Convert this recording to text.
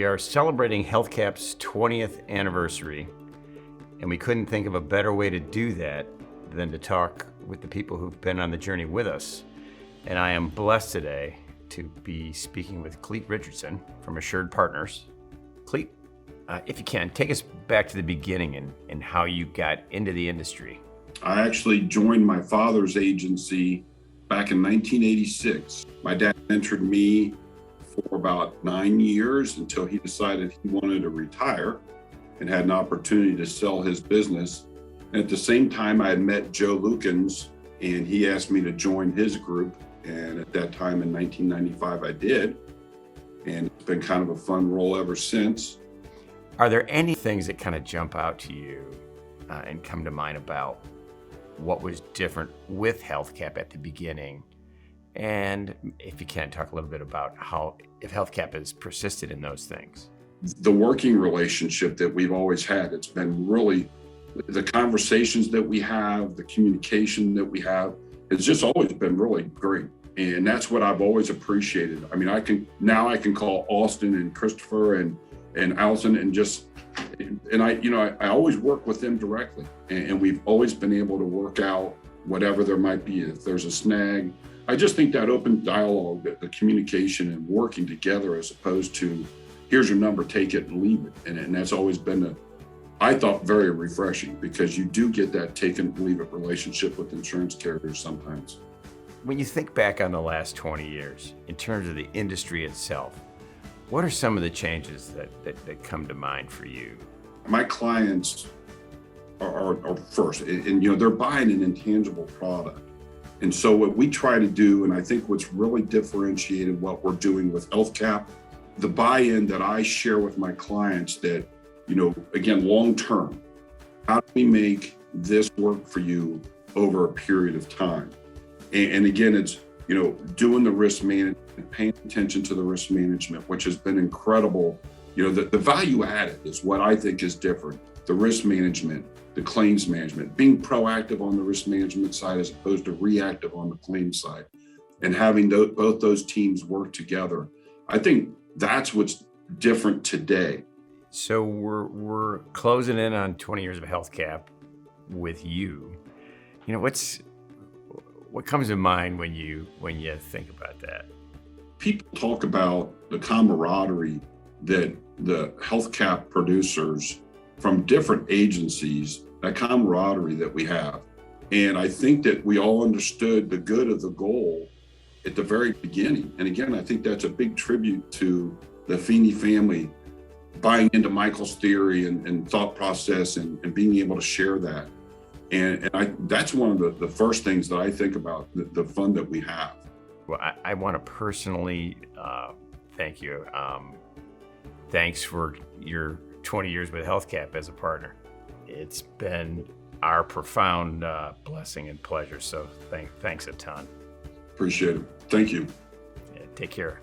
We are celebrating HealthCap's 20th anniversary, and we couldn't think of a better way to do that than to talk with the people who've been on the journey with us. And I am blessed today to be speaking with Clete Richardson from AssuredPartners. Clete, if you can, take us back to the beginning and how you got into the industry. I actually joined my father's agency back in 1986. My dad mentored me for about 9 years until he decided he wanted to retire and had an opportunity to sell his business. And at the same time, I had met Joe Lukens, and he asked me to join his group. And at that time in 1995, I did. And it's been kind of a fun role ever since. Are there any things that kind of jump out to you and come to mind about what was different with HealthCap at the beginning? And if you can, talk a little bit about how, if HealthCap has persisted in those things. The working relationship that we've always had, it's been really, the conversations that we have, the communication that we have, it's just always been really great. And that's what I've always appreciated. I mean, I can call Austin and Christopher and Allison I always work with them directly. And we've always been able to work out whatever there might be. If there's a snag, I just think that open dialogue, the communication and working together as opposed to, here's your number, take it and leave it. And that's always been I thought, very refreshing, because you do get that take it and leave it relationship with insurance carriers sometimes. When you think back on the last 20 years, in terms of the industry itself, what are some of the changes that come to mind for you? My clients are first, and they're buying an intangible product. And so what we try to do, and I think what's really differentiated what we're doing with HealthCap, the buy-in that I share with my clients that, again, long-term, how do we make this work for you over a period of time? And again, it's, doing the risk management, paying attention to the risk management, which has been incredible. The value added is what I think is different. The risk management, the claims management, being proactive on the risk management side as opposed to reactive on the claims side, and having both those teams work together. I think that's what's different today. So we're closing in on 20 years of HealthCap with you. What comes to mind when you think about that? People talk about the camaraderie that the HealthCap producers from different agencies, that camaraderie that we have. And I think that we all understood the good of the goal at the very beginning. And again, I think that's a big tribute to the Feeney family buying into Michael's theory and thought process and being able to share that. And that's one of the first things that I think about, the fun that we have. Well, I want to personally thank you. Thanks for your 20 years with HealthCap as a partner. It's been our profound blessing and pleasure. So thanks a ton. Appreciate it. Thank you. Yeah, take care.